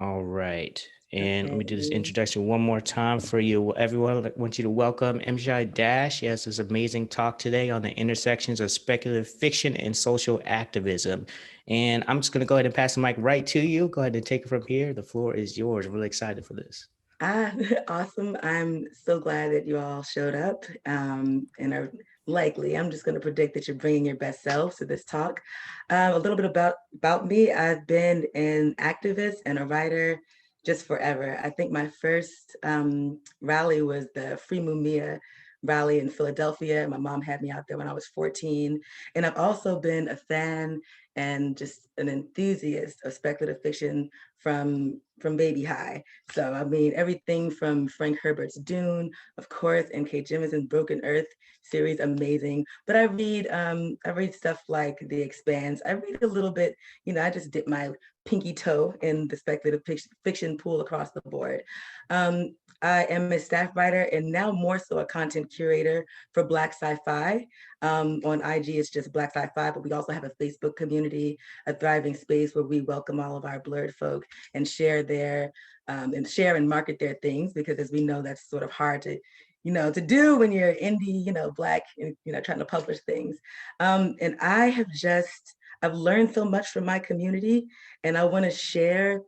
All right. And let me do this Okay. introduction one more time for you, everyone. I want you to welcome MJ Dash. He has this amazing talk today on the intersections of speculative fiction and social activism. And I'm just going to go ahead and pass the mic right to you. Go ahead and take it from here. The floor is yours. I'm really excited for this. Ah, awesome. I'm so glad that you all showed up and are likely. I'm just going to predict that you're bringing your best selves to this talk. A little bit about me. I've been an activist and a writer just forever. I think my first rally was the Free Mumia rally in Philadelphia. My mom had me out there when I was 14. And I've also been a fan and just an enthusiast of speculative fiction from baby high. So I mean, everything from Frank Herbert's Dune, of course, N.K. Jemisin's Broken Earth series, amazing. But I read stuff like The Expanse. I read a little bit, I just dip my pinky toe in the speculative fiction pool across the board. I am a staff writer and now more so a content curator for Black Sci-Fi. On IG, it's just Black Sci-Fi, but we also have a Facebook community, a thriving space where we welcome all of our blurred folk and share share and market their things, because as we know, that's sort of hard to do when you're indie, Black, and, trying to publish things. And I've learned so much from my community, and I want to share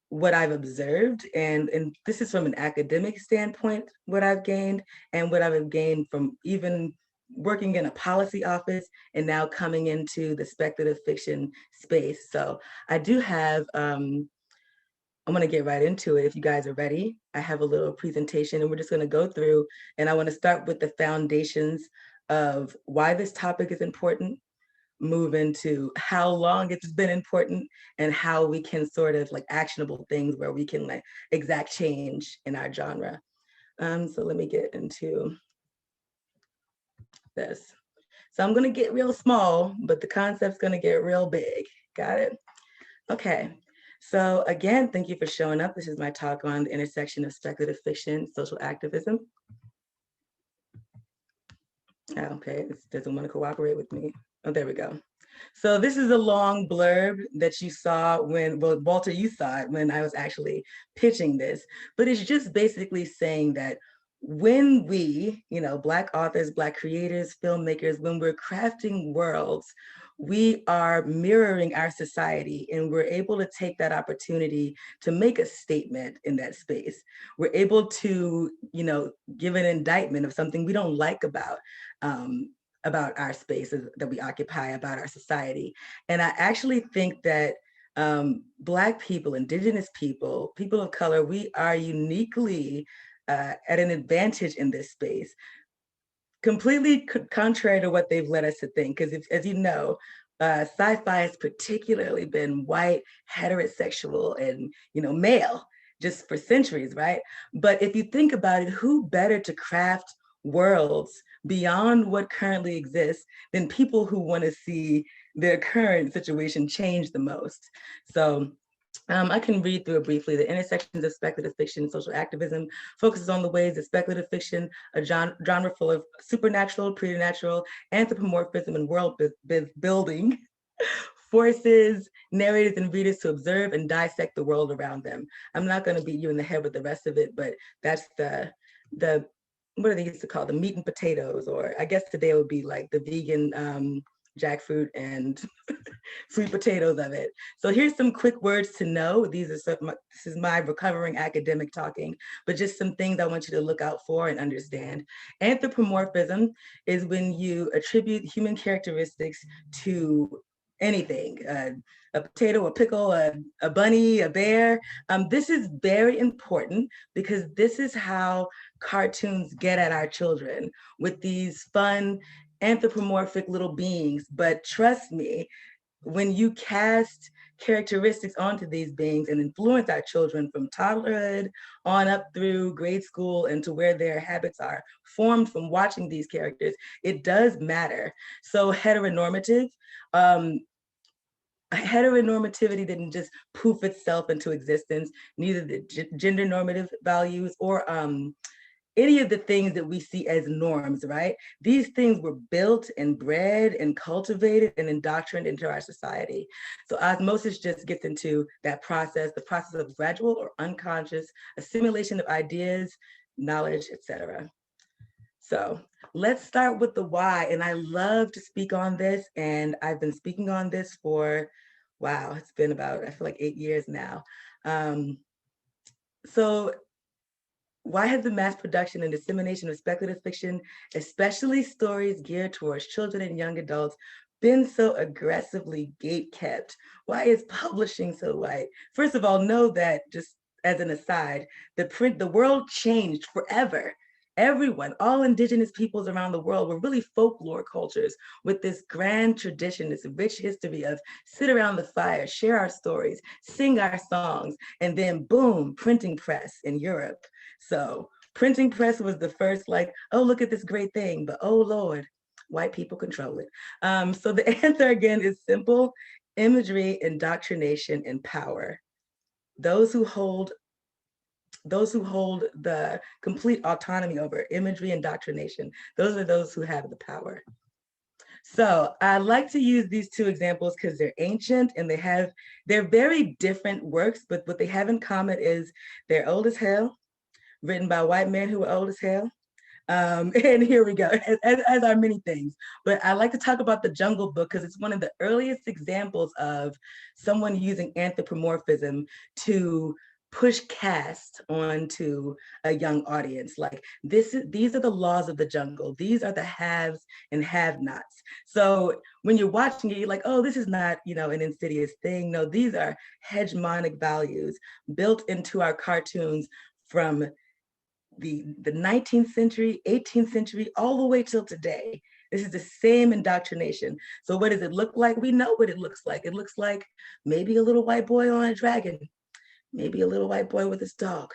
what I've observed. And this is from an academic standpoint, what I've gained and what I've gained from even working in a policy office and now coming into the speculative fiction space. So I do have, I'm going to get right into it if you guys are ready. I have a little presentation and we're just going to go through, and I want to start with the foundations of why this topic is important, move into how long it's been important, and how we can sort of like actionable things where we can like exact change in our genre. So let me get into this. So I'm gonna get real small, but the concept's gonna get real big. Got it? Okay. So again, thank you for showing up. This is my talk on the intersection of speculative fiction, social activism. Okay, this doesn't want to cooperate with me. Oh, there we go. So this is a long blurb that you saw well, Walter, you saw it when I was actually pitching this, but it's just basically saying that when we, Black authors, Black creators, filmmakers, when we're crafting worlds, we are mirroring our society, and we're able to take that opportunity to make a statement in that space. We're able to, give an indictment of something we don't like um, about our spaces that we occupy, about our society. And I actually think that Black people, Indigenous people, people of color, we are uniquely at an advantage in this space, completely contrary to what they've led us to think. Because as you know, sci-fi has particularly been white, heterosexual, and male just for centuries, right? But if you think about it, who better to craft worlds beyond what currently exists than people who want to see their current situation change the most? So I can read through it briefly. The intersections of speculative fiction and social activism focuses on the ways that speculative fiction, a genre full of supernatural, preternatural, anthropomorphism, and world building, forces narrators and readers to observe and dissect the world around them. I'm not going to beat you in the head with the rest of it, but that's the what are they used to call the meat and potatoes, or I guess today would be like the vegan jackfruit and sweet potatoes of it. So here's some quick words to know. This is my recovering academic talking, but just some things I want you to look out for and understand. Anthropomorphism is when you attribute human characteristics to anything, a potato, a pickle, a bunny, a bear. This is very important because this is how cartoons get at our children, with these fun anthropomorphic little beings. But trust me, when you cast characteristics onto these beings and influence our children from toddlerhood on up through grade school and to where their habits are formed from watching these characters, it does matter. So um, heteronormativity didn't just poof itself into existence, neither the gender normative values or any of the things that we see as norms, right? These things were built and bred and cultivated and indoctrinated into our society. So osmosis just gets into that process, the process of gradual or unconscious assimilation of ideas, knowledge, etc. So let's start with the why. And I love to speak on this. And I've been speaking on this for, wow, it's been about, I feel like 8 years now. So why has the mass production and dissemination of speculative fiction, especially stories geared towards children and young adults, been so aggressively gatekept? Why is publishing so white? First of all, know that, just as an aside, the world changed forever. Everyone, all indigenous peoples around the world were really folklore cultures with this grand tradition, this rich history of sit around the fire, share our stories, sing our songs, and then boom, printing press in Europe. So printing press was the first, like, oh, look at this great thing, but oh Lord, white people control it. So the answer again is simple: imagery, indoctrination, and power. Those who hold the complete autonomy over imagery, indoctrination, those are those who have the power. So I like to use these two examples because they're ancient and they're very different works, but what they have in common is they're old as hell, written by white men who are old as hell. And here we go, as are many things. But I like to talk about the Jungle Book because it's one of the earliest examples of someone using anthropomorphism to push caste onto a young audience. Like these are the laws of the jungle. These are the haves and have-nots. So when you're watching it, you're like, oh, this is not, an insidious thing. No, these are hegemonic values built into our cartoons from the 19th century, 18th century, all the way till today. This is the same indoctrination. So what does it look like? We know what it looks like. It looks like maybe a little white boy on a dragon, maybe a little white boy with his dog.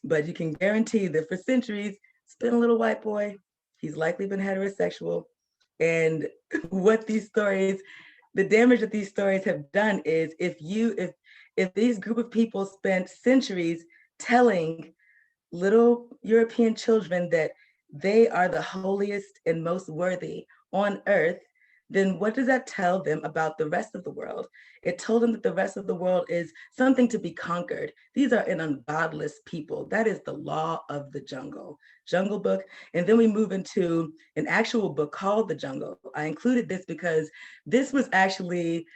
But you can guarantee that for centuries, it's been a little white boy. He's likely been heterosexual. And what these stories, the damage that these stories have done is if these group of people spent centuries telling little European children that they are the holiest and most worthy on earth, then what does that tell them about the rest of the world? It told them that the rest of the world is something to be conquered. These are an ungodless people. That is the law of the Jungle Book. And then we move into an actual book called The Jungle. I included this because this was actually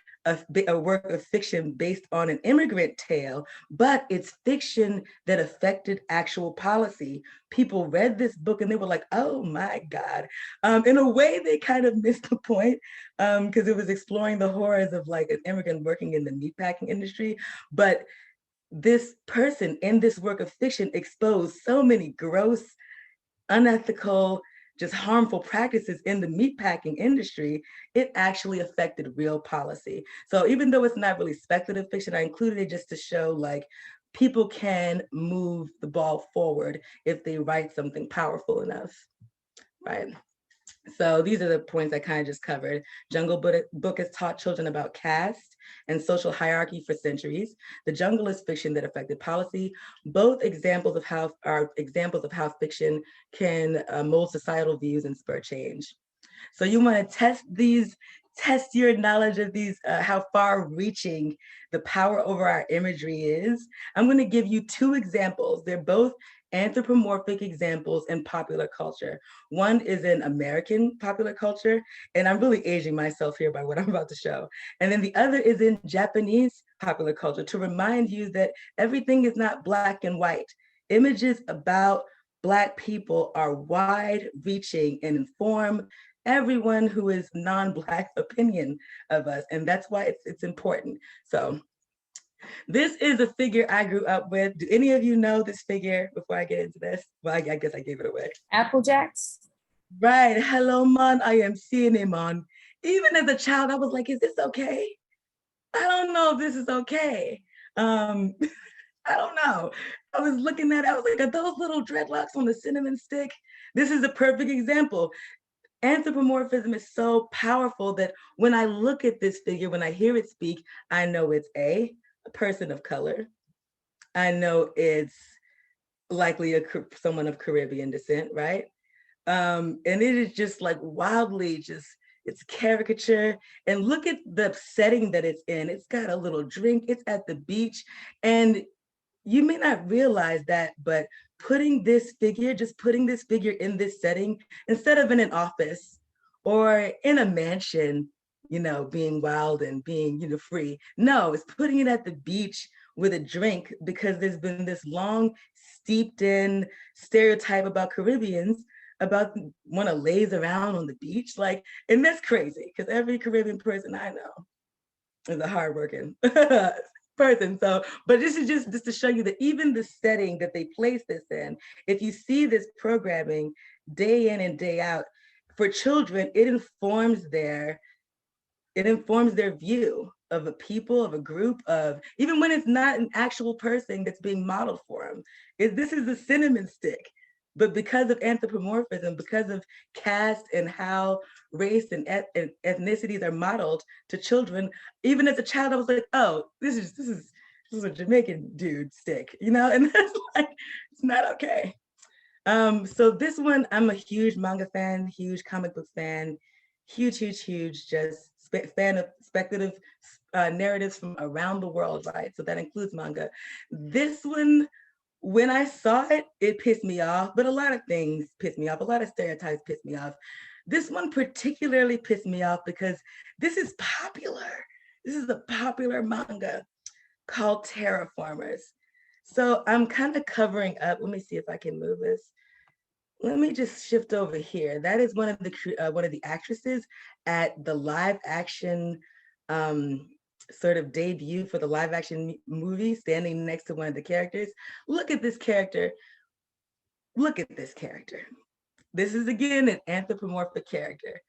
a work of fiction based on an immigrant tale, but it's fiction that affected actual policy. People read this book and they were like, oh my God. In a way, they kind of missed the point because it was exploring the horrors of like an immigrant working in the meatpacking industry. But this person in this work of fiction exposed so many gross, unethical, just harmful practices in the meatpacking industry, it actually affected real policy. So even though it's not really speculative fiction, I included it just to show like people can move the ball forward if they write something powerful enough, right? So these are the points I kind of just covered. Jungle Book has taught children about caste and social hierarchy for centuries. The Jungle is fiction that affected policy. Both examples of how fiction can mold societal views and spur change. So you want to test your knowledge of these, how far reaching the power over our imagery is. I'm going to give you two examples. They're both anthropomorphic examples in popular culture. One is in American popular culture, and I'm really aging myself here by what I'm about to show. And then the other is in Japanese popular culture to remind you that everything is not black and white. Images about Black people are wide reaching and inform everyone who is non-Black opinion of us. And that's why it's important. So this is a figure I grew up with. Do any of you know this figure before I get into this? Well, I guess I gave it away. Applejacks? Right. Hello, man. I am seeing him on. Even as a child, I was like, is this okay? I don't know if this is okay. I don't know. I was looking at it, I was like, are those little dreadlocks on the cinnamon stick? This is a perfect example. Anthropomorphism is so powerful that when I look at this figure, when I hear it speak, I know it's a person of color. I know it's likely someone of Caribbean descent, right? And it is just like wildly just, it's caricature. And look at the setting that it's in. It's got a little drink, it's at the beach. And you may not realize that, but just putting this figure in this setting, instead of in an office or in a mansion, being wild and being, free. No, it's putting it at the beach with a drink, because there's been this long steeped in stereotype about Caribbeans about want to laze around on the beach. Like, and that's crazy, because every Caribbean person I know is a hardworking person. So, but this is just to show you that even the setting that they place this in, if you see this programming day in and day out for children, it informs their view of a people, of a group, of, even when it's not an actual person that's being modeled for them. This is a cinnamon stick. But because of anthropomorphism, because of caste and how race and ethnicities are modeled to children, even as a child, I was like, oh, this is a Jamaican dude stick, and that's like, it's not okay. So this one, I'm a huge manga fan, huge comic book fan, huge, just fan of speculative narratives from around the world, right? So that includes manga. This one, when I saw it, it pissed me off, but a lot of things pissed me off. A lot of stereotypes pissed me off. This one particularly pissed me off because this is popular. This is a popular manga called Terraformers. So I'm kind of covering up. Let me see if I can move this. Let me just shift over here. That is one of the actresses at the live action sort of debut for the live action movie, standing next to one of the characters. Look at this character. Look at this character. This is, again, an anthropomorphic character.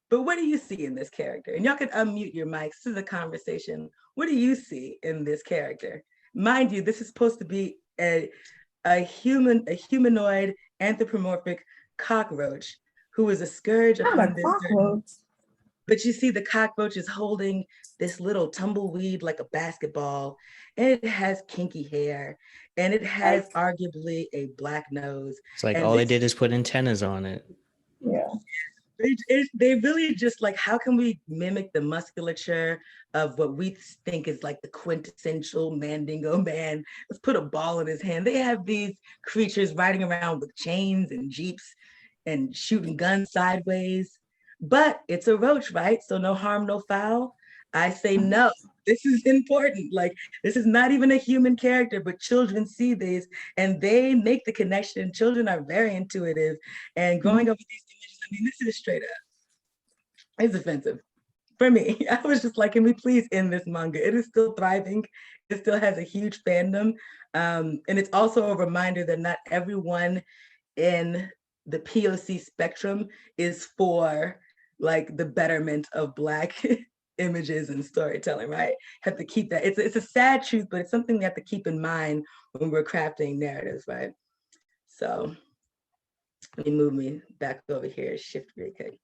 But what do you see in this character? And y'all can unmute your mics. This is a conversation. What do you see in this character? Mind you, this is supposed to be a humanoid anthropomorphic cockroach who is a scourge upon this earth. But you see the cockroach is holding this little tumbleweed like a basketball, and it has kinky hair, and it has arguably a black nose. It's like and all they did is put antennas on it. Yeah. They really just like, how can we mimic the musculature of what we think is like the quintessential Mandingo man? Let's put a ball in his hand. They have these creatures riding around with chains and jeeps and shooting guns sideways. But it's a roach, right? So no harm, no foul. I say no. This is important. Like, this is not even a human character, but children see these and they make the connection. Children are very intuitive, and growing up with these images, I mean, this is straight up. It's offensive for me. I was just like, can we please end this manga? It is still thriving. It still has a huge fandom. And it's also a reminder that not everyone in the POC spectrum is for like the betterment of Black images and storytelling, right? Have to keep that. It's a sad truth, but it's something we have to keep in mind when we're crafting narratives, right? So let me move me back over here, shift really quick.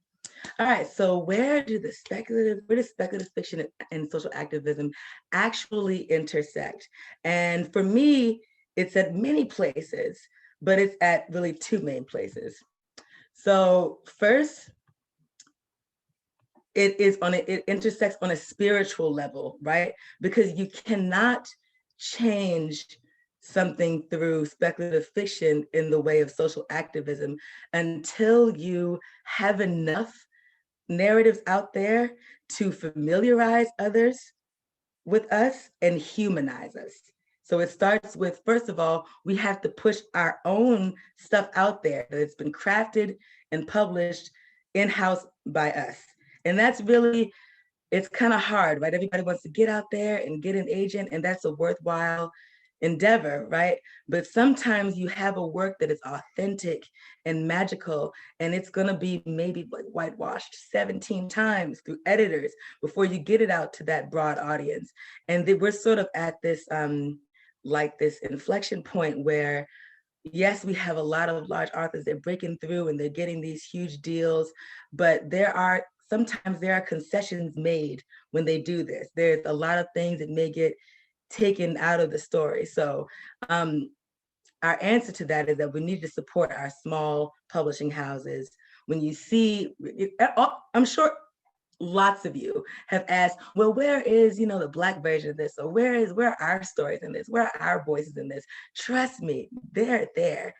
All right, so where does speculative fiction and social activism actually intersect? And for me, it's at many places, but it's at really two main places. So first, it intersects on a spiritual level, right? Because you cannot change something through speculative fiction in the way of social activism until you have enough narratives out there to familiarize others with us and humanize us. So it starts with, first of all, we have to push our own stuff out there that it's been crafted and published in-house by us. And that's really, it's kind of hard, right? Everybody wants to get out there and get an agent, and that's a worthwhile endeavor, right? But sometimes you have a work that is authentic and magical, and it's gonna be maybe like whitewashed 17 times through editors before you get it out to that broad audience. And we're sort of at this like this inflection point where, yes, we have a lot of large authors, they're breaking through and they're getting these huge deals, but sometimes there are concessions made when they do this. There's a lot of things that may get taken out of the story. So our answer to that is that we need to support our small publishing houses. When you see, I'm sure lots of you have asked, well, where is, the Black version of this? Or where are our stories in this? Where are our voices in this? Trust me, they're there.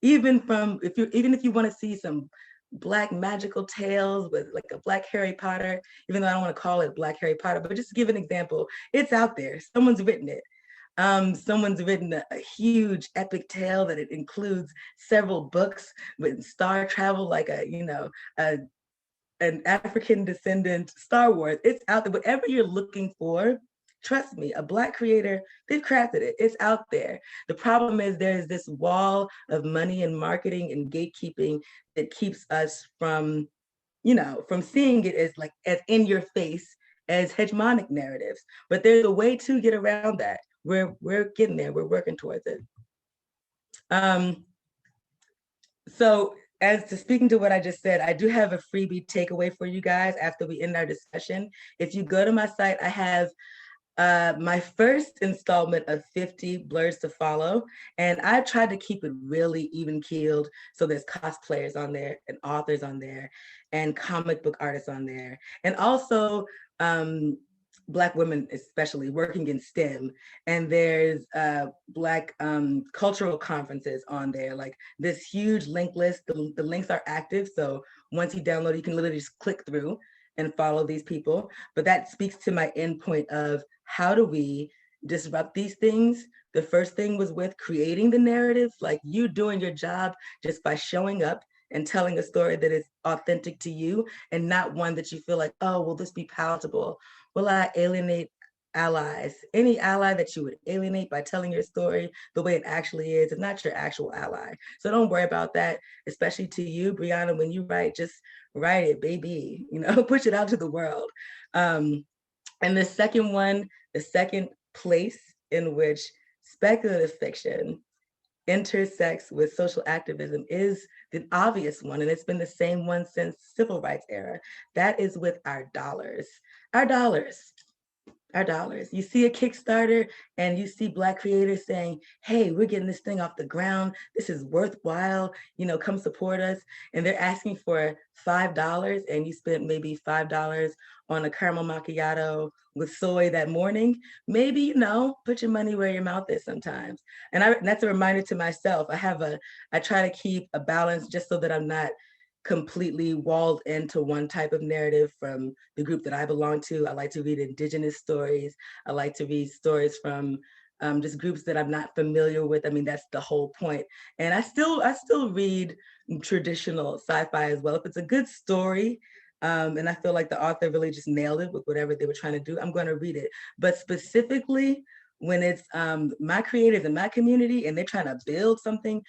Even if you want to see some Black magical tales with like a Black Harry Potter, even though I don't want to call it Black Harry Potter, but just to give an example, it's out there. Someone's written it. Someone's written a huge epic tale that it includes several books with star travel, like an African descendant Star Wars. It's out there. Whatever you're looking for, trust me, a Black creator, they've crafted it. It's out there. The problem is there's this wall of money and marketing and gatekeeping that keeps us from seeing it as in your face, as hegemonic narratives. But there's a way to get around that. We're getting there. We're working towards it. So as to speaking to what I just said, I do have a freebie takeaway for you guys after we end our discussion. If you go to my site, I have my first installment of 50 blurs to follow. And I tried to keep it really even keeled. So there's cosplayers on there and authors on there and comic book artists on there. And also Black women, especially working in STEM. And there's Black cultural conferences on there, like this huge link list. The links are active. So once you download, you can literally just click through and follow these people. But that speaks to my end point of how do we disrupt these things? The first thing was with creating the narrative, like you doing your job just by showing up and telling a story that is authentic to you and not one that you feel like, oh, will this be palatable? Will I alienate allies? Any ally that you would alienate by telling your story the way it actually is not your actual ally. So don't worry about that, especially to you, Brianna, when you write, just write it, baby, push it out to the world. And the second place in which speculative fiction intersects with social activism is the obvious one, and it's been the same one since civil rights era. That is with our dollars. Our dollars. You see a Kickstarter and you see Black creators saying, hey, we're getting this thing off the ground. This is worthwhile, come support us. And they're asking for $5 and you spent maybe $5 on a caramel macchiato with soy that morning. Maybe, put your money where your mouth is sometimes. And that's a reminder to myself. I try to keep a balance just so that I'm not completely walled into one type of narrative from the group that I belong to. I like to read Indigenous stories. I like to read stories from just groups that I'm not familiar with. I mean, that's the whole point. And I still read traditional sci-fi as well. If it's a good story, and I feel like the author really just nailed it with whatever they were trying to do, I'm going to read it. But specifically, when it's my creators in my community and they're trying to build something,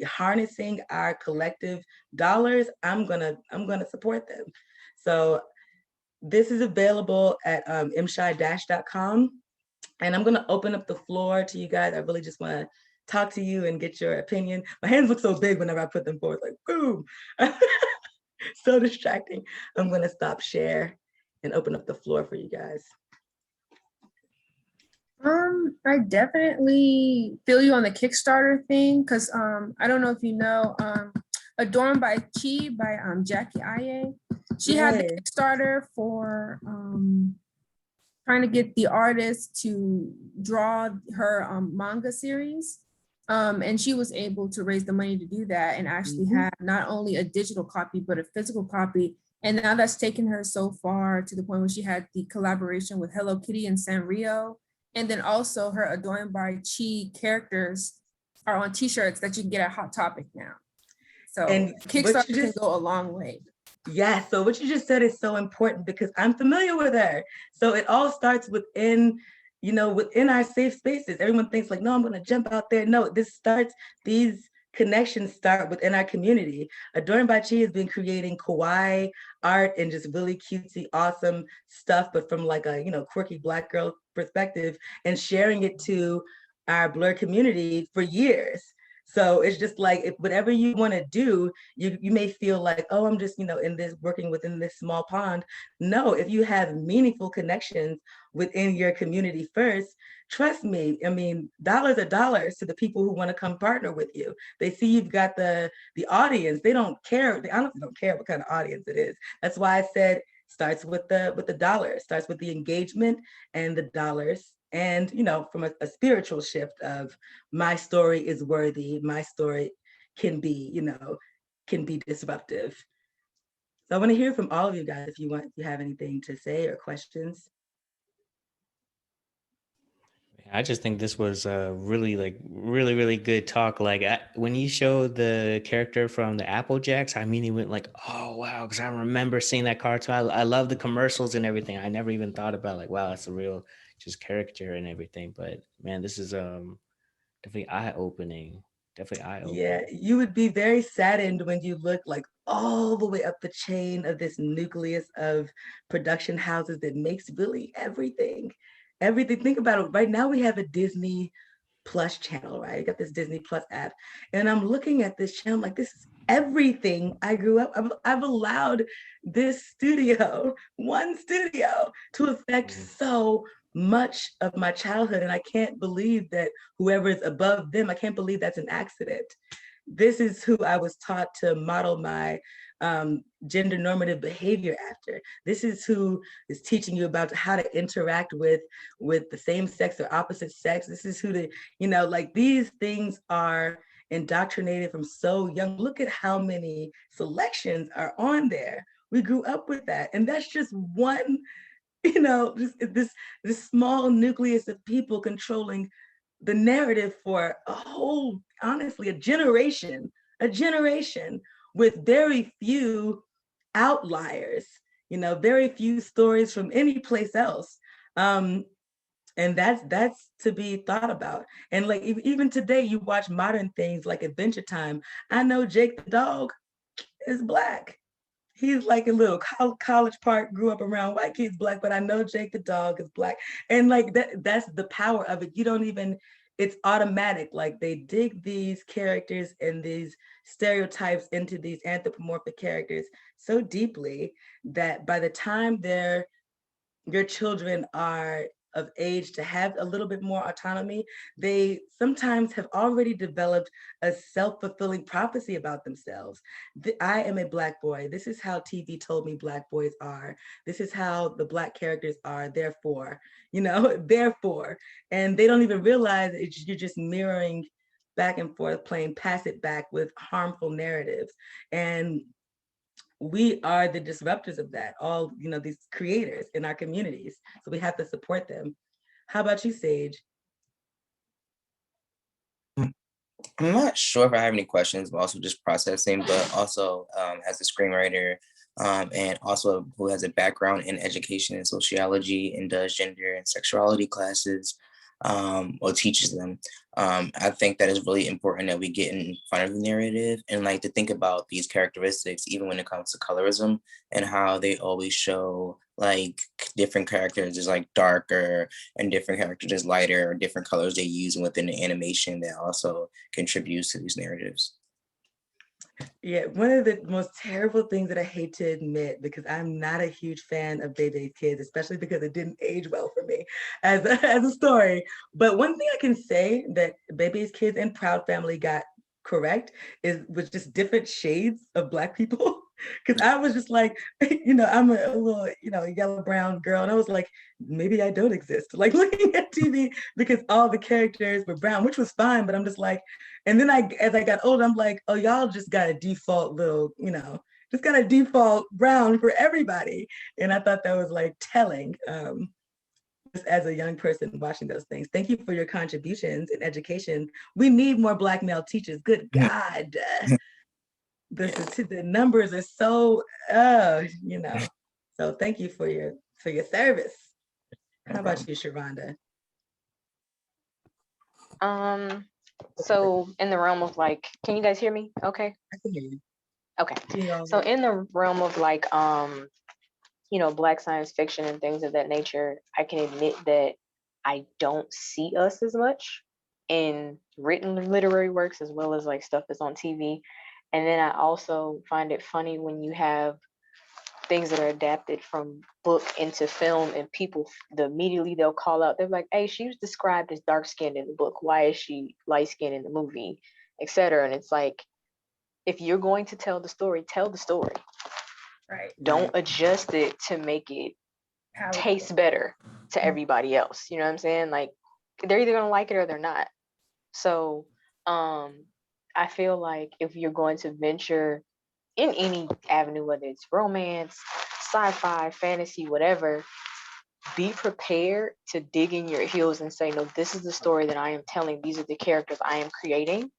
harnessing our collective dollars, I'm gonna support them. So this is available at mshy-.com. And I'm gonna open up the floor to you guys. I really just wanna talk to you and get your opinion. My hands look so big whenever I put them forward, like boom. So distracting. I'm gonna stop share and open up the floor for you guys. I definitely feel you on the Kickstarter thing, because I don't know if you know, Adorned by Chi by Jackie Aye. She had the Kickstarter for trying to get the artist to draw her manga series. And she was able to raise the money to do that and actually have not only a digital copy, but a physical copy. And now that's taken her so far to the point where she had the collaboration with Hello Kitty and Sanrio. And then also her Adorned by Chi characters are on t-shirts that you can get at Hot Topic now. So and Kickstarter can go a long way. Yeah, so what you just said is so important because I'm familiar with her. So it all starts within our safe spaces. Everyone thinks like, no, I'm gonna jump out there. No, these connections start within our community. Adorned by Chi has been creating kawaii art and just really cutesy, awesome stuff, but from like a, quirky Black girl perspective and sharing it to our Blur community for years. So it's just like, if whatever you want to do, you may feel like, oh, I'm just, in this, working within this small pond. No, if you have meaningful connections within your community first, trust me, I mean, dollars are dollars to the people who want to come partner with you. They see you've got the audience. They don't care. They honestly don't care what kind of audience it is. That's why I said starts with the dollars, starts with the engagement and the dollars. And, from a spiritual shift of, my story is worthy, my story can be, can be disruptive. So I want to hear from all of you guys if you have anything to say or questions. I just think this was a really good talk. Like when you showed the character from the Applejacks, I immediately went like, oh wow, because I remember seeing that cartoon. I love the commercials and everything. I never even thought about like, wow, that's a real just character and everything. But man, this is definitely eye opening. Definitely eye opening. Yeah, you would be very saddened when you look like all the way up the chain of this nucleus of production houses that makes really everything. Everything. Think about it. Right now we have a Disney Plus channel, right? You got this Disney Plus app. And I'm looking at this channel like, this is everything I grew up. I've allowed this studio, one studio, to affect so much of my childhood. And I can't believe that whoever is above them, I can't believe that's an accident. This is who I was taught to model my gender normative behavior after. This is who is teaching you about how to interact with the same sex or opposite sex. This is who like, these things are indoctrinated from so young. Look at how many selections are on there. We grew up with that. And that's just one, just this small nucleus of people controlling the narrative for a whole, honestly, a generation with very few outliers, very few stories from any place else. And that's to be thought about. And like, even today, you watch modern things like Adventure Time. I know Jake the dog is Black. He's like a little college park, grew up around white kids, Black, but I know Jake the dog is Black. And like, that's the power of it. You don't even, it's automatic. Like, they dig these characters and these stereotypes into these anthropomorphic characters so deeply that by the time your children are of age to have a little bit more autonomy, they sometimes have already developed a self-fulfilling prophecy about themselves. I am a Black boy. This is how TV told me Black boys are. This is how the Black characters are, therefore, therefore. And they don't even realize you're just mirroring back and forth, playing pass it back with harmful narratives. And we are the disruptors of that, all, these creators in our communities. So we have to support them. How about you, Sage? I'm not sure if I have any questions, but also just processing, but also as a screenwriter and also who has a background in education and sociology and does gender and sexuality classes or teaches them. I think that is really important that we get in front of the narrative and like to think about these characteristics, even when it comes to colorism and how they always show like different characters is like darker and different characters is lighter or different colors they use within the animation that also contributes to these narratives. Yeah, one of the most terrible things that I hate to admit, because I'm not a huge fan of Bebe's Kids, especially because it didn't age well for me as a story. But one thing I can say that Bebe's Kids and Proud Family got correct was just different shades of Black people. Because I was just like, I'm a little, yellow brown girl. And I was like, maybe I don't exist. Like looking at TV because all the characters were brown, which was fine. But I'm just like, and then as I got older, I'm like, oh, y'all just got a default little, just got a default brown for everybody. And I thought that was like telling. Just as a young person watching those things. Thank you for your contributions in education. We need more Black male teachers. Good God. The numbers are so, So thank you for your service. How about you, Shervonda? So in the realm of like, can you guys hear me? Okay. I can hear you. Okay. So in the realm of like, Black science fiction and things of that nature, I can admit that I don't see us as much. in written literary works as well as like stuff that's on TV. And then I also find it funny when you have things that are adapted from book into film, and people immediately they'll call out, they're like, hey, she was described as dark skinned in the book, why is she light skinned in the movie, etc. And it's like, if you're going to tell the story, tell the story. Right. Don't adjust it to make it taste better to everybody else. You know what I'm saying? Like, they're either gonna like it or they're not. So I feel like if you're going to venture in any avenue, whether it's romance, sci-fi, fantasy, whatever, be prepared to dig in your heels and say, no, this is the story that I am telling. These are the characters I am creating.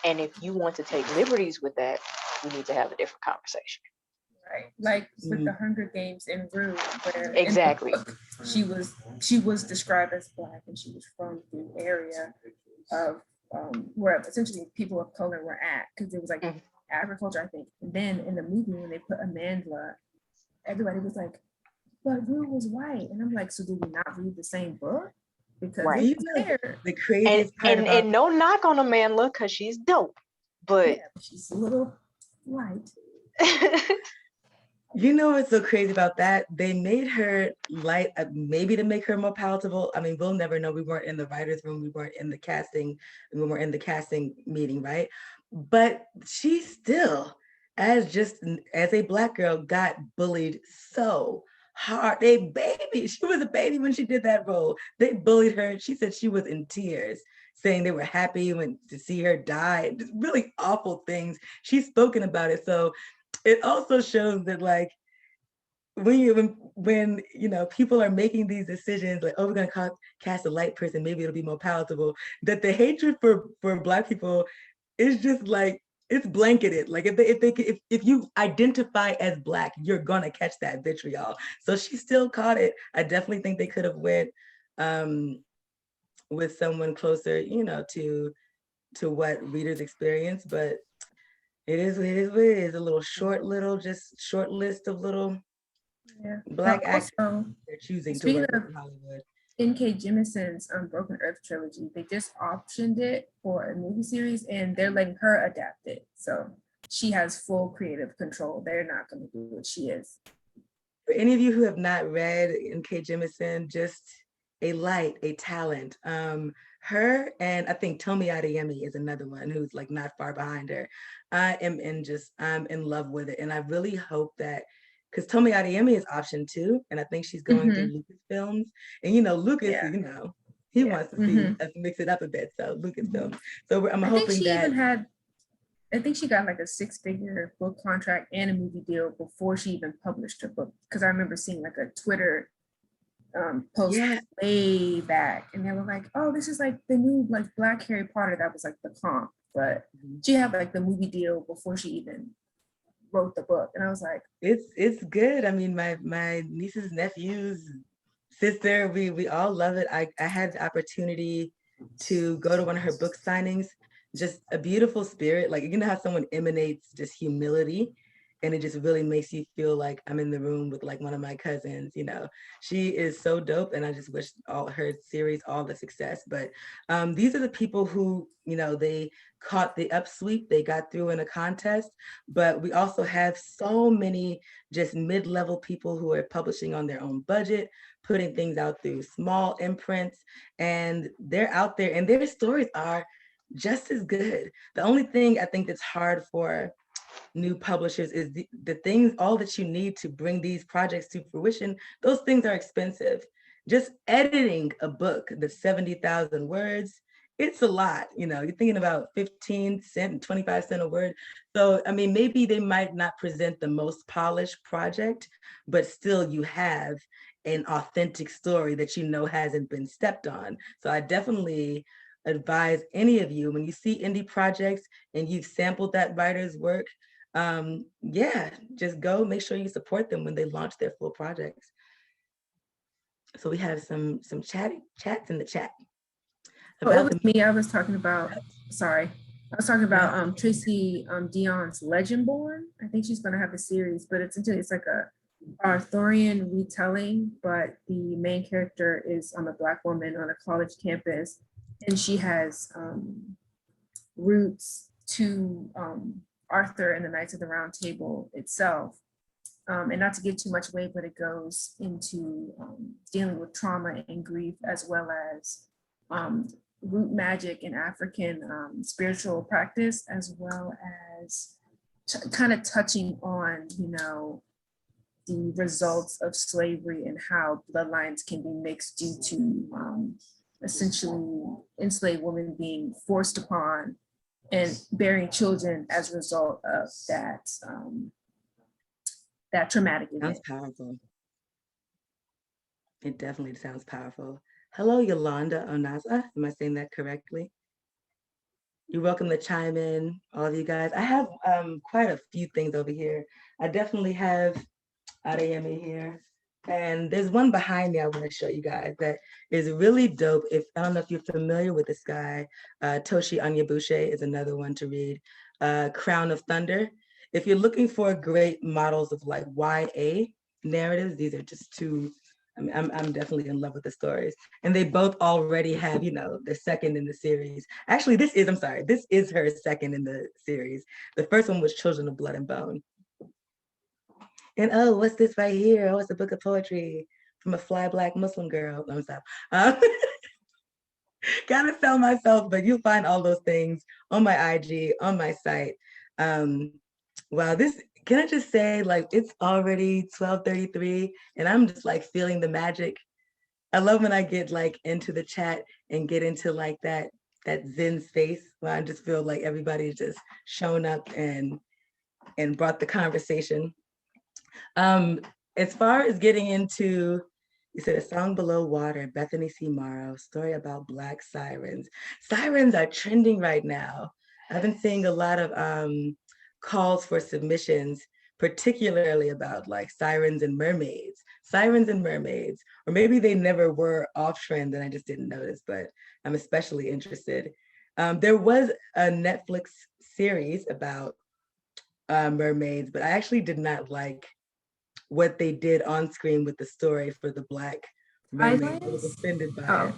And if you want to take liberties with that, we need to have a different conversation. Right, like with the Hunger Games in Rue, where exactly she was described as Black, and she was from the area of where essentially people of color were at, because it was like agriculture, I think. And then in the movie, when they put Amandla, everybody was like, but Rue was white. And I'm like, so did we not read the same book? Because right. The craziest part about and no knock on Amandla, because she's dope, but she's a little white. You know what's so crazy about that? They made her light, maybe to make her more palatable. I mean, we'll never know. We weren't in the writer's room. We weren't in the casting. We weren't in the casting meeting, right? But she still, as a Black girl, got bullied so hard. She was a baby when she did that role. They bullied her. She said she was in tears, saying they were happy to see her die. Just really awful things. She's spoken about it. So it also shows that, like, when you know people are making these decisions, like, oh, we're gonna cast a light person, maybe it'll be more palatable, that the hatred for Black people is just like, it's blanketed. Like, if you identify as Black, you're gonna catch that vitriol. So she still caught it. I definitely think they could have went with someone closer, you know, to what readers experience, but it is what it is. A little short list of little Black actors they're choosing to work with in Hollywood. N.K. Jemison's Broken Earth trilogy, they just optioned it for a movie series, and they're letting her adapt it. So she has full creative control. They're not going to do what she is. For any of you who have not read N.K. Jemisin, just a light, a talent. Her and I think Tomi Adeyemi is another one who's like not far behind her. I'm in love with it. And I really hope that, because Tomi Adeyemi is optioned too, and I think she's going through Lucasfilms. And you know, Lucas, you know, he wants to see us mix it up a bit. So Lucasfilms. So I'm hoping that I think she got like a 6-figure book contract and a movie deal before she even published her book. Because I remember seeing like a Twitter post way back, and they were like, oh, this is like the new like Black Harry Potter. That was like the comp, but she had like the movie deal before she even wrote the book. And I was like, it's good. I mean, my nieces, nephews, sister, we all love it. I had the opportunity to go to one of her book signings. Just a beautiful spirit. Like, you know how someone emanates just humility, and it just really makes you feel like I'm in the room with like one of my cousins. You know, she is so dope, and I just wish all her series all the success. But these are the people who, you know, they caught the upsweep, they got through in a contest. But we also have so many just mid-level people who are publishing on their own budget, putting things out through small imprints, and they're out there, and their stories are just as good. The only thing I think that's hard for new publishers is the things, all that you need to bring these projects to fruition. Those things are expensive. Just editing a book that's 70,000 words, it's a lot. You know, you're thinking about 15 cents, 25 cents a word. So, I mean, maybe they might not present the most polished project, but still you have an authentic story that you know hasn't been stepped on. So I definitely advise any of you, when you see indie projects and you've sampled that writer's work, just go make sure you support them when they launch their full projects. So we have some chats in the chat. It was me. I was talking about Tracy Dion's Legendborn. I think she's going to have a series, but it's like a Arthurian retelling, but the main character is a Black woman on a college campus and she has roots to Arthur and the Knights of the Round Table itself. And not to give too much away, but it goes into dealing with trauma and grief, as well as root magic in African spiritual practice, as well as kind of touching on, you know, the results of slavery and how bloodlines can be mixed due to essentially enslaved women being forced upon and bearing children as a result of that that traumatic event. Sounds powerful. It definitely sounds powerful. Hello, Yolanda Onaza. Am I saying that correctly? You're welcome to chime in, all of you guys. I have quite a few things over here. I definitely have Adeyemi here. And there's one behind me I want to show you guys that is really dope. If I don't know if you're familiar with this guy, Toshi Onyebuchi is another one to read. Crown of Thunder. If you're looking for great models of like YA narratives, these are just two. I mean, I'm definitely in love with the stories, and they both already have, you know, the second in the series. Actually, this is her second in the series. The first one was Children of Blood and Bone. And oh, what's this right here? Oh, it's a book of poetry from a fly Black Muslim girl. No, stop. Gotta sell myself, but you'll find all those things on my IG, on my site. Wow, can I just say, like, it's already 12:33 and I'm just like feeling the magic. I love when I get like into the chat and get into like that Zen space where I just feel like everybody's just shown up and brought the conversation. As far as getting into, you said A Song Below Water, Bethany C. Morrow, story about Black sirens. Sirens are trending right now. I've been seeing a lot of calls for submissions, particularly about like sirens and mermaids, or maybe they never were off trend and I just didn't notice, but I'm especially interested. There was a Netflix series about mermaids, but I actually did not like what they did on screen with the story for the Black mermaid. I was offended by it.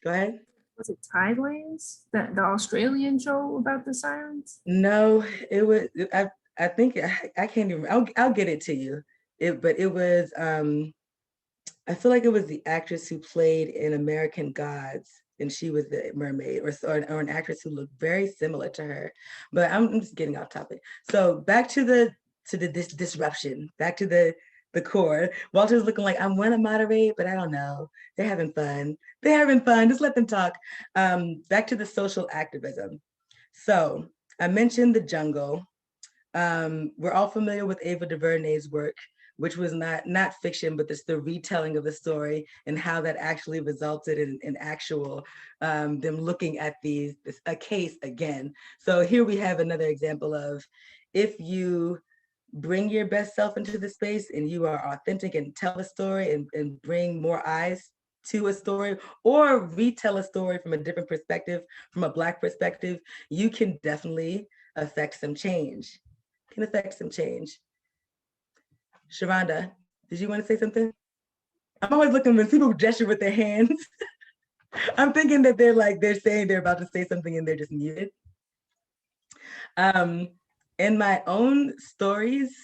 Go ahead. Was it Tidelands, the Australian show about the sirens? No, it was. I think I can't even. I'll get it to you. But it was. I feel like it was the actress who played in American Gods, and she was the mermaid, or an actress who looked very similar to her. But I'm just getting off topic. So back to this disruption. Back to the core. Walter's looking like I want to moderate, but I don't know. They're having fun. Just let them talk. Back to the social activism. So I mentioned the jungle. We're all familiar with Ava DuVernay's work, which was not fiction, but just the retelling of the story and how that actually resulted in actual them looking at a case again. So here we have another example of, if you bring your best self into the space and you are authentic and tell a story and bring more eyes to a story, or retell a story from a different perspective, from a Black perspective, you can definitely affect some change. Sharonda, did you want to say something? I'm always looking when people gesture with their hands. I'm thinking that they're saying they're about to say something and they're just muted. In my own stories,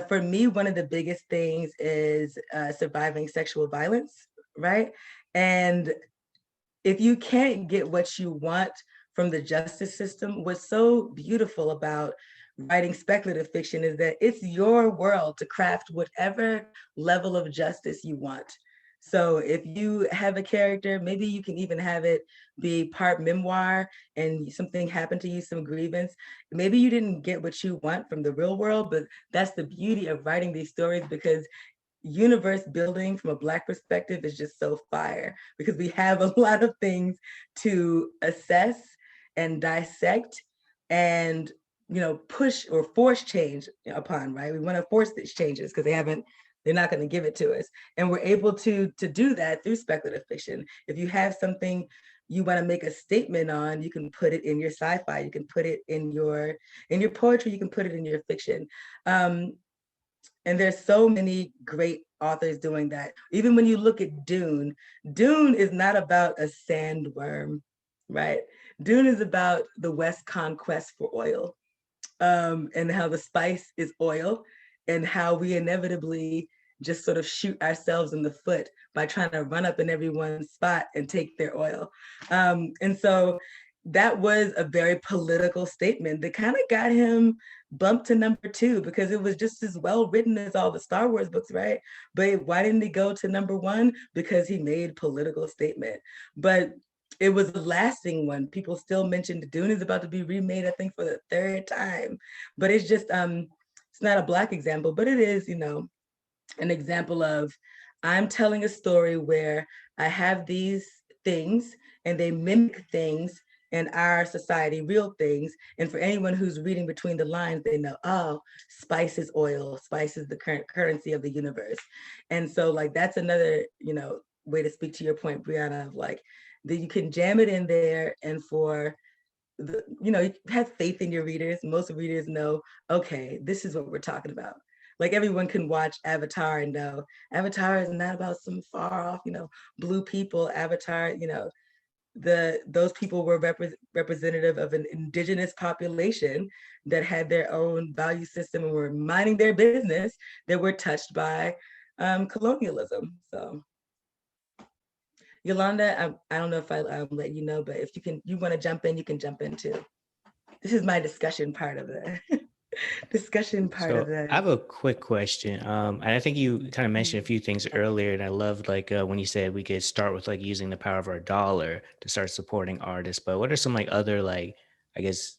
for me, one of the biggest things is surviving sexual violence, right? And if you can't get what you want from the justice system, what's so beautiful about writing speculative fiction is that it's your world to craft whatever level of justice you want. So if you have a character, maybe you can even have it be part memoir and something happened to you, some grievance. Maybe you didn't get what you want from the real world, but that's the beauty of writing these stories, because universe building from a Black perspective is just so fire, because we have a lot of things to assess and dissect and, you know, push or force change upon, right? We want to force these changes because they're not going to give it to us. And we're able to do that through speculative fiction. If you have something you want to make a statement on, you can put it in your sci-fi, you can put it in your poetry, you can put it in your fiction. And there's so many great authors doing that. Even when you look at Dune, Dune is not about a sandworm, right? Dune is about the West conquest for oil, and how the spice is oil, and how we inevitably just sort of shoot ourselves in the foot by trying to run up in everyone's spot and take their oil. And so that was a very political statement that kind of got him bumped to number 2, because it was just as well written as all the Star Wars books, right? But why didn't he go to number 1? Because he made political statement. But it was a lasting one. People still mentioned Dune is about to be remade, I think, for the 3rd time. But it's just, it's not a Black example, but it is, an example of, I'm telling a story where I have these things and they mimic things in our society, real things. And for anyone who's reading between the lines, they know, oh, spice is oil, spice is the current currency of the universe. And so like, that's another, way to speak to your point, Brianna, of like, that you can jam it in there, and for you have faith in your readers. Most readers know, okay, this is what we're talking about. Like everyone can watch Avatar and know Avatar is not about some far off, blue people. Avatar, those people were representative of an indigenous population that had their own value system and were minding their business, that were touched by colonialism. So Yolanda, I don't know if I let you know, but if you want to jump in, you can jump in too. This is my discussion part of it. I have a quick question. And I think you kind of mentioned a few things earlier, and I loved like when you said we could start with like using the power of our dollar to start supporting artists. But what are some like other like, I guess,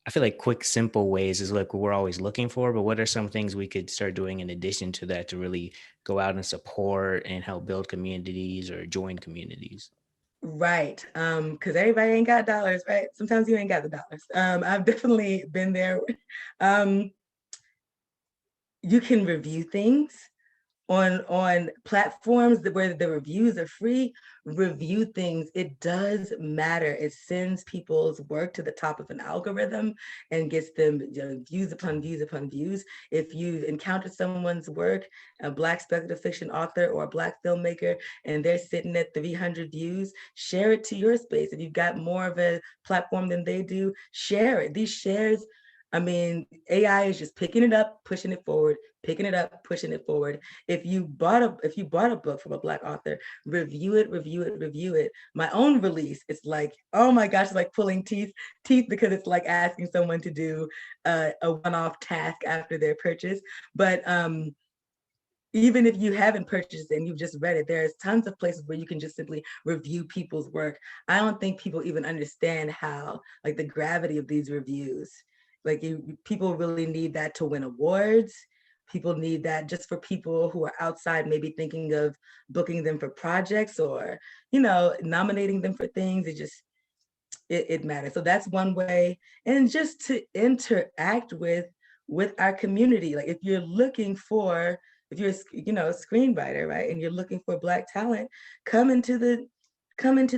I feel like quick, simple ways is like what we're always looking for, but what are some things we could start doing in addition to that to really go out and support and help build communities or join communities? Right. Because everybody ain't got dollars, right? Sometimes you ain't got the dollars. I've definitely been there. You can review things on platforms where the reviews are free. Review things. It does matter. It sends people's work to the top of an algorithm and gets them views upon views upon views. If you've encountered someone's work, a Black speculative fiction author or a Black filmmaker, and they're sitting at 300 views, share it to your space. If you've got more of a platform than they do, share it. These shares, AI is just picking it up, pushing it forward, picking it up, pushing it forward. If you bought a book from a Black author, review it. My own release, it's like, oh my gosh, it's like pulling teeth, because it's like asking someone to do a one-off task after their purchase. But even if you haven't purchased it and you've just read it, there's tons of places where you can just simply review people's work. I don't think people even understand how, like, the gravity of these reviews. Like, people really need that to win awards. People need that just for people who are outside, maybe thinking of booking them for projects or, nominating them for things. It matters. So that's one way. And just to interact with our community. Like, if you're a screenwriter, right, and you're looking for Black talent, come into the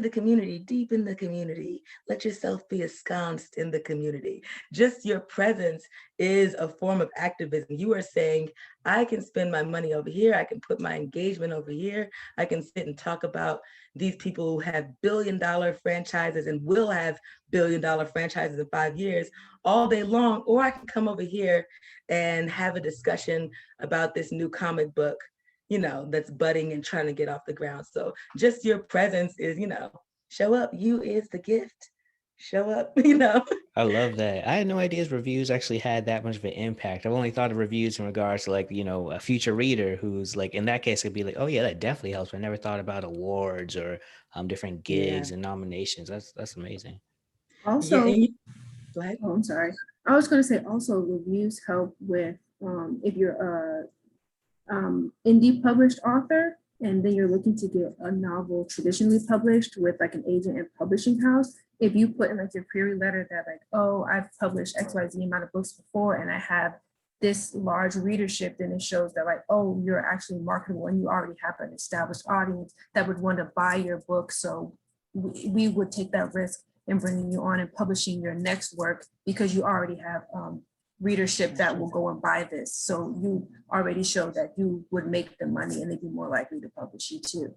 community, deep in the community. Let yourself be ensconced in the community. Just your presence is a form of activism. You are saying, I can spend my money over here. I can put my engagement over here. I can sit and talk about these people who have billion-dollar franchises and will have billion-dollar franchises in 5 years all day long. Or I can come over here and have a discussion about this new comic book that's budding and trying to get off the ground. So just your presence is, show up. You is the gift. Show up, I love that. I had no idea reviews actually had that much of an impact. I've only thought of reviews in regards to like, a future reader who's like, in that case, it'd be like, oh yeah, that definitely helps. I never thought about awards or different gigs and nominations. That's amazing. Also, go ahead. Oh, I'm sorry. I was going to say also reviews help with if you're indie published author and then you're looking to get a novel traditionally published with like an agent and publishing house, if you put in like your query letter that like, oh, I've published XYZ amount of books before and I have this large readership, then it shows that like, oh, you're actually marketable and you already have an established audience that would want to buy your book. So we would take that risk in bringing you on and publishing your next work because you already have readership that will go and buy this. So you already show that you would make the money and they'd be more likely to publish you too.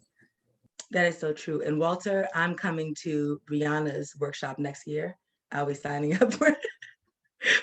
That is so true. And Walter, I'm coming to Brianna's workshop next year. I'll be signing up for it.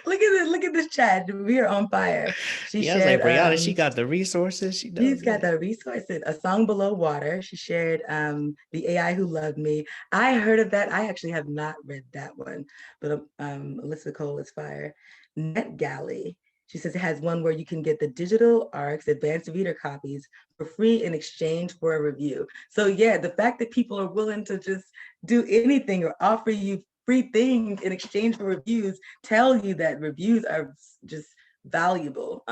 Look at this chat. We are on fire. She I was like, Brianna, she got the resources. She's got the resources. A Song Below Water. She shared The AI Who Loved Me. I heard of that. I actually have not read that one, but Alyssa Cole is fire. NetGalley. She says it has one where you can get the digital ARCs, advanced reader copies, for free in exchange for a review. So yeah, the fact that people are willing to just do anything or offer you free things in exchange for reviews tell you that reviews are just valuable,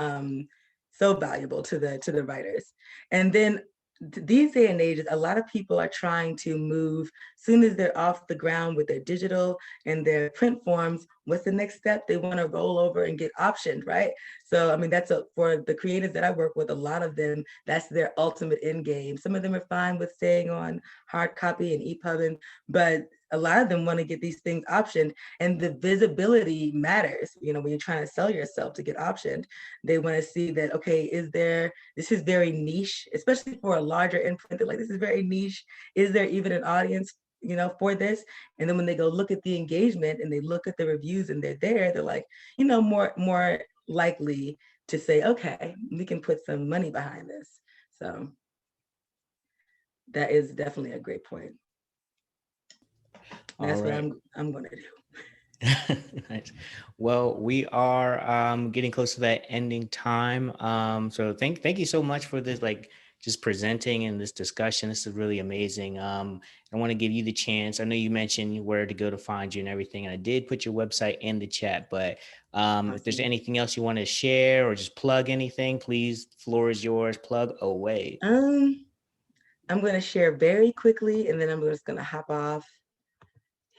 so valuable to the writers. And then these day and ages, a lot of people are trying to move soon as they're off the ground with their digital and their print forms. What's the next step? They want to roll over and get optioned, right? So, I mean, that's for the creators that I work with, a lot of them, that's their ultimate end game. Some of them are fine with staying on hard copy and EPUBing, but a lot of them want to get these things optioned, and the visibility matters. You know, when you're trying to sell yourself to get optioned, they want to see that, okay, this is very niche, especially for a larger imprint. They're like, this is very niche. Is there even an audience, you know, for this? And then when they go look at the engagement and they look at the reviews and they're like, you know, more likely to say, okay, we can put some money behind this. So that is definitely a great point. That's what I'm going to do. Nice. Well, we are getting close to that ending time. So thank you so much for this, like, just presenting and this discussion. This is really amazing. I want to give you the chance. I know you mentioned where to go to find you and everything, and I did put your website in the chat, but awesome. If there's anything else you want to share or just plug anything, please, floor is yours, plug away. I'm going to share very quickly, and then I'm just going to hop off.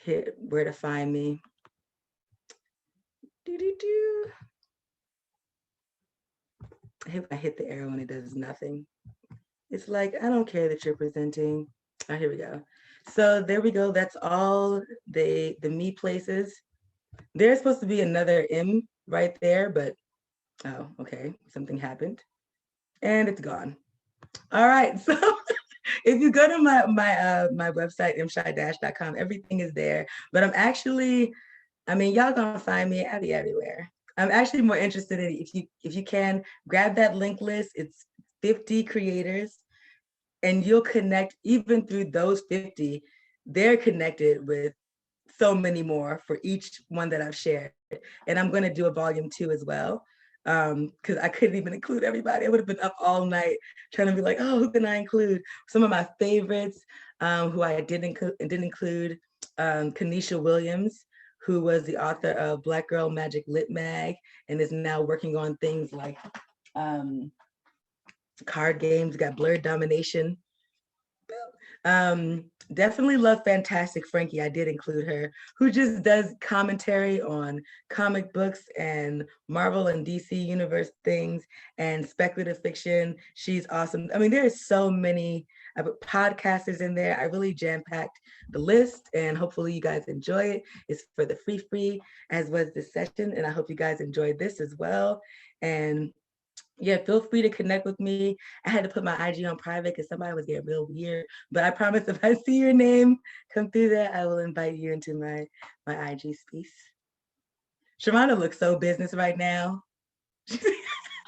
Hit where to find me. I hit the arrow and it does nothing. It's like, I don't care that you're presenting. Oh, here we go. So there we go. That's all the me places. There's supposed to be another M right there, but oh, okay, something happened and it's gone. All right, so if you go to my website, mshy-.com, everything is there. But I'm actually, I mean, y'all gonna find me. I'll be everywhere. I'm actually more interested in, if you can grab that link list. It's 50 creators, and you'll connect even through those 50. They're connected with so many more for each one that I've shared. And I'm going to do a volume 2 as well. Because I couldn't even include everybody. I would have been up all night trying to be like, oh, who can I include? Some of my favorites who I didn't include, Kanisha Williams, who was the author of Black Girl Magic Lit Mag and is now working on things like card games, got Blurred Domination. Definitely love Fantastic Frankie. I did include her, who just does commentary on comic books and Marvel and DC universe things and speculative fiction. She's awesome. I mean, there's so many podcasters in there. I really jam-packed the list, and hopefully you guys enjoy it. It's for the free, as was this session, and I hope you guys enjoyed this as well. And yeah, feel free to connect with me. I had to put my IG on private because somebody was getting real weird, but I promise if I see your name come through there, I will invite you into my IG space. Sharonda looks so business right now.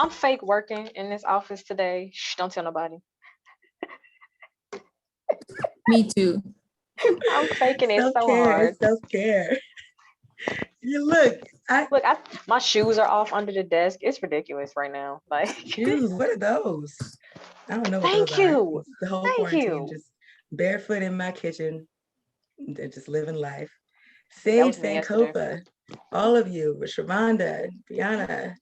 I'm fake working in this office today. Shh, don't tell nobody. Me too. I'm faking it so hard. Self-care. You look. My shoes are off under the desk. It's ridiculous right now. Like, shoes, what are those? I don't know what Thank those you. Are. The whole quarantine, just barefoot in my kitchen, just living life. Sage Sankofa, all of you, with Sharonda, Brianna,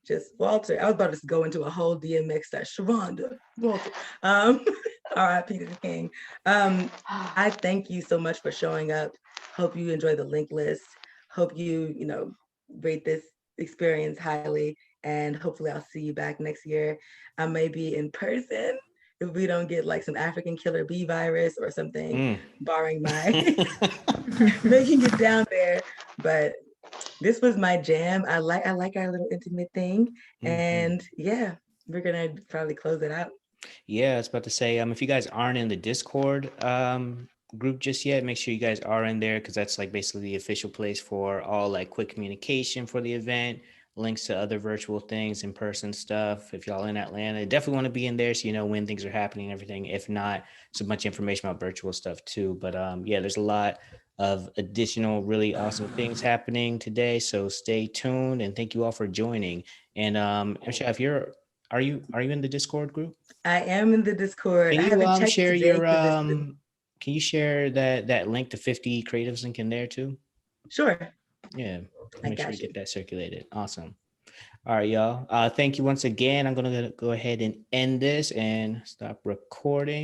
just Walter. I was about to go into a whole DMX that Sharonda, Walter. R.I.P. to the King. I thank you so much for showing up. Hope you enjoy the link list. Hope you rate this experience highly, and hopefully I'll see you back next year. I may be in person if we don't get like some African killer bee virus or something, barring my making it down there. But This was my jam. I like our little intimate thing. And yeah, we're gonna probably close it out. Yeah, I was about to say, if you guys aren't in the Discord group just yet, make sure you guys are in there, because that's like basically the official place for all like quick communication for the event, links to other virtual things, in-person stuff. If y'all in Atlanta, definitely want to be in there so you know when things are happening and everything. If not, it's a bunch of information about virtual stuff too. But yeah, there's a lot of additional really awesome things happening today. So stay tuned, and thank you all for joining. And Emsha, if you're are you in the Discord group? I am in the Discord. Can I you haven't checked share today your 'cause can you share that link to 50 creatives link in there too? Sure. Yeah, I make sure got we you. get that circulated. Awesome. All right, y'all. Thank you once again. I'm gonna go ahead and end this and stop recording.